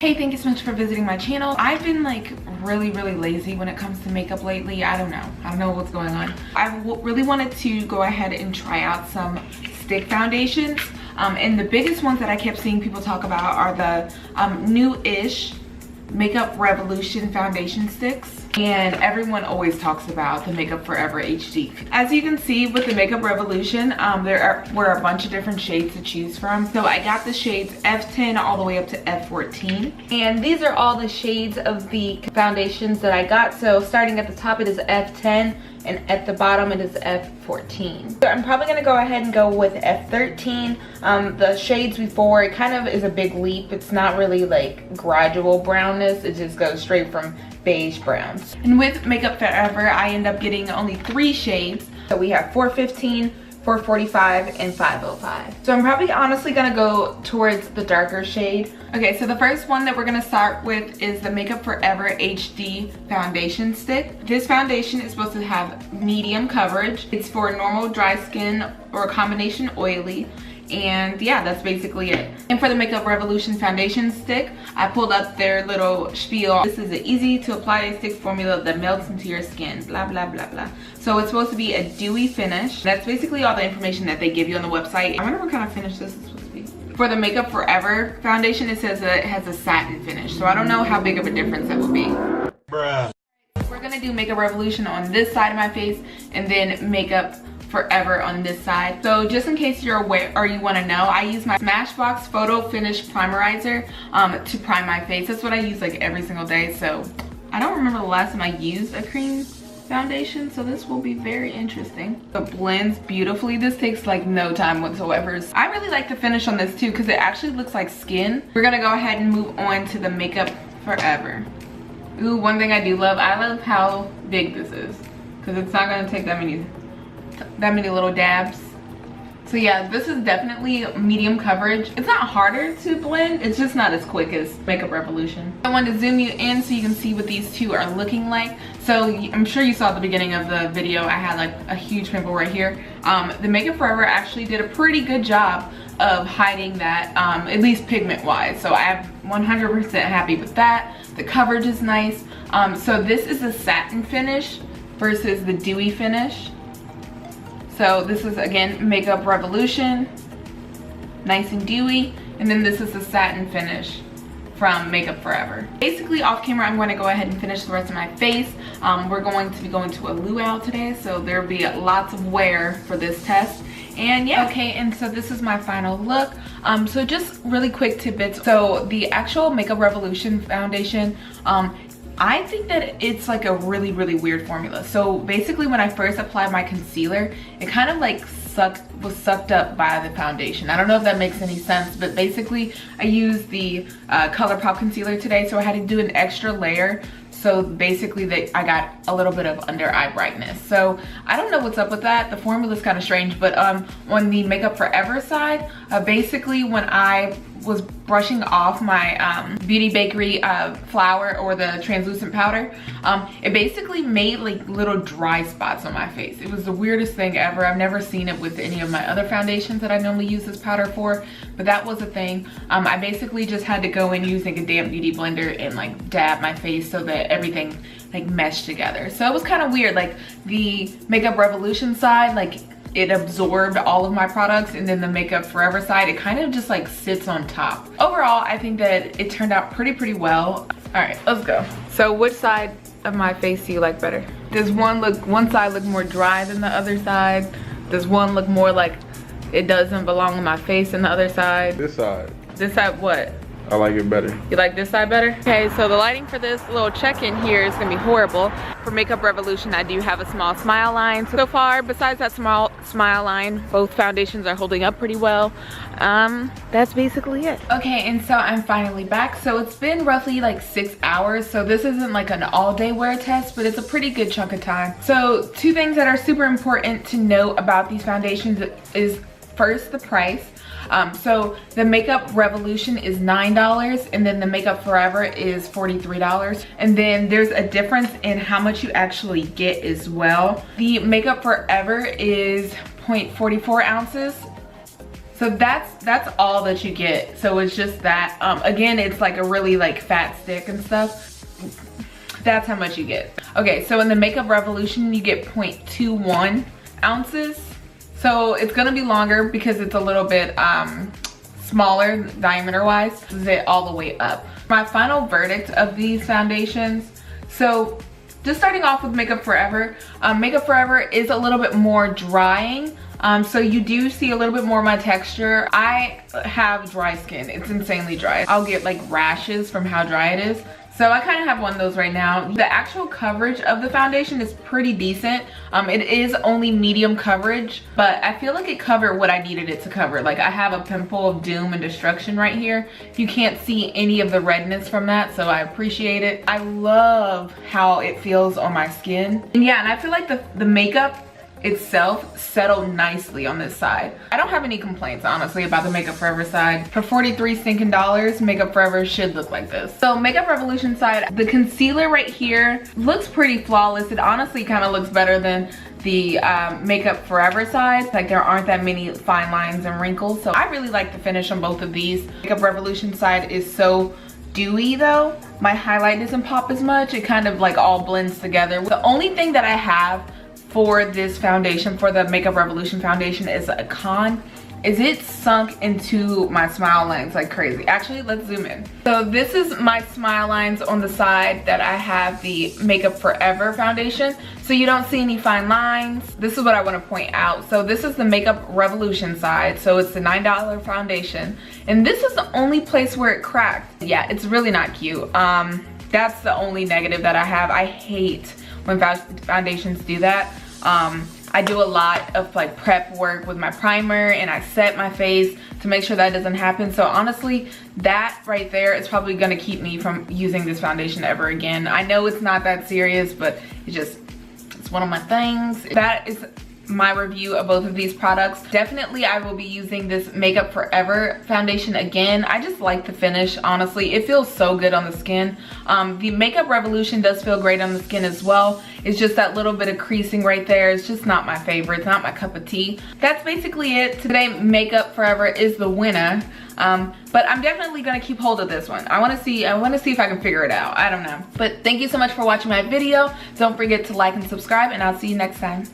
Hey, thank you so much for visiting my channel. I've been like really lazy when it comes to makeup lately. I don't know what's going on. I really wanted to go ahead and try out some stick foundations. And the biggest ones that I kept seeing people talk about are the new-ish Makeup Revolution foundation sticks. And everyone always talks about the Makeup Forever HD. As you can see with the Makeup Revolution, were a bunch of different shades to choose from. So I got the shades F10 all the way up to F14. And these are all the shades of the foundations that I got. So starting at the top, it is F10. And at the bottom it is F14. So I'm probably gonna go ahead and go with F13. The shades before, it kind of is a big leap. It's not really like gradual brownness. It just goes straight from beige browns. And with Makeup Forever, I end up getting only 3 shades. So we have 415, 445, and 505. So I'm probably honestly gonna go towards the darker shade. Okay, so the first one that we're gonna start with is the Makeup Forever HD foundation stick. This foundation is supposed to have medium coverage. It's for normal dry skin or a combination oily. And yeah, that's basically it. And for the Makeup Revolution foundation stick, I pulled up their little spiel. This is an easy to apply stick formula that melts into your skin, blah blah blah blah. So it's supposed to be a dewy finish. That's basically all the information that they give you on the website. I wonder what kind of finish this is supposed to be. For the Makeup Forever foundation, it says that it has a satin finish, so I don't know how big of a difference that would be. Bruh. We're gonna do Makeup Revolution on this side of my face and then Makeup Forever on this side. So just in case you're aware or you want to know, I use my Smashbox Photo Finish Primerizer to prime my face. That's what I use like every single day. So I don't remember the last time I used a cream foundation, so this will be very interesting. It blends beautifully. This takes like no time whatsoever. I really like the finish on this too because it actually looks like skin. We're gonna go ahead and move on to the Makeup Forever. Ooh, one thing I do love, I love how big this is because it's not gonna take that many little dabs. So yeah, this is definitely medium coverage. It's not harder to blend, it's just not as quick as Makeup Revolution. I want to zoom you in so you can see what these two are looking like. So I'm sure you saw at the beginning of the video I had like a huge pimple right here. The Makeup Forever actually did a pretty good job of hiding that, at least pigment wise. So I'm 100% happy with that. The coverage is nice. So this is a satin finish versus the dewy finish. So this is again Makeup Revolution, nice and dewy, and then this is the satin finish from Makeup Forever. Basically off camera I'm going to go ahead and finish the rest of my face. We're going to be going to a luau today, so there'll be lots of wear for this test. And yeah, okay, and so this is my final look. So just really quick tidbits. So the actual Makeup Revolution foundation, I think that it's like a really weird formula. So basically when I first applied my concealer, it kind of like was sucked up by the foundation. I don't know if that makes any sense, but basically I used the ColourPop concealer today, so I had to do an extra layer. So basically I got a little bit of under eye brightness. So I don't know what's up with that. The formula is kind of strange, but on the Makeup Forever side, basically when I was brushing off my Beauty Bakery flour or the translucent powder, it basically made like little dry spots on my face. It was the weirdest thing ever. I've never seen it with any of my other foundations that I normally use this powder for, but that was a thing. I basically just had to go in using a damp beauty blender and like dab my face so that everything like meshed together. So it was kind of weird. Like the Makeup Revolution side, like it absorbed all of my products, and then the Makeup Forever side, it kind of just like sits on top. Overall, I think that it turned out pretty well. All right, let's go. So which side of my face do you like better? Does one side look more dry than the other side? Does one look more like it doesn't belong on my face than the other side? This side. This side what? I like it better. You like this side better? Okay, so the lighting for this little check-in here is gonna be horrible. For Makeup Revolution, I do have a small smile line. So far, besides that small smile line, both foundations are holding up pretty well. That's basically it. Okay, and so I'm finally back. So it's been roughly like 6 hours. So this isn't like an all-day wear test, but it's a pretty good chunk of time. So 2 things that are super important to note about these foundations is first, the price. So the Makeup Revolution is $9 and then the Makeup Forever is $43. And then there's a difference in how much you actually get as well. The Makeup Forever is 0.44 ounces So that's all that you get. So it's just that. Again, it's like a really like fat stick and stuff. That's how much you get. Okay, so in the Makeup Revolution, you get 0.21 ounces. So it's gonna be longer because it's a little bit smaller diameter wise. This is it all the way up. My final verdict of these foundations. So just starting off with Makeup Forever. Makeup Forever is a little bit more drying. So you do see a little bit more of my texture. I have dry skin. It's insanely dry. I'll get like rashes from how dry it is. So I kind of have one of those right now. The actual coverage of the foundation is pretty decent. It is only medium coverage, but I feel like it covered what I needed it to cover. Like I have a pimple of doom and destruction right here. You can't see any of the redness from that, so I appreciate it. I love how it feels on my skin. And yeah, and I feel like the makeup itself settled nicely on this side. I don't have any complaints honestly about the Makeup Forever side. For 43 stinking dollars, Makeup Forever should look like this. So Makeup Revolution side, the concealer right here looks pretty flawless. It honestly kind of looks better than the Makeup Forever side. Like there aren't that many fine lines and wrinkles. So I really like the finish on both of these. Makeup Revolution side is so dewy though. My highlight doesn't pop as much. It kind of like all blends together. The only thing that I have for this foundation, for the Makeup Revolution foundation, is a con, is it sunk into my smile lines like crazy. Actually, let's zoom in. So this is my smile lines on the side that I have the Makeup Forever foundation. So you don't see any fine lines. This is what I want to point out. So this is the Makeup Revolution side. So it's the $9 foundation. And this is the only place where it cracked. Yeah, it's really not cute. That's the only negative that I have. I hate when foundations do that. I do a lot of like prep work with my primer and I set my face to make sure that doesn't happen. So honestly, that right there is probably gonna keep me from using this foundation ever again. I know it's not that serious, but it's one of my things. That is my review of both of these products. Definitely I will be using this Makeup Forever foundation again. I just like the finish, honestly. It feels so good on the skin. The Makeup Revolution does feel great on the skin as well. It's just that little bit of creasing right there. It's just not my favorite. It's not my cup of tea. That's basically it. Today Makeup Forever is the winner. But I'm definitely gonna keep hold of this one. I wanna see if I can figure it out. I don't know. But thank you so much for watching my video. Don't forget to like and subscribe, and I'll see you next time.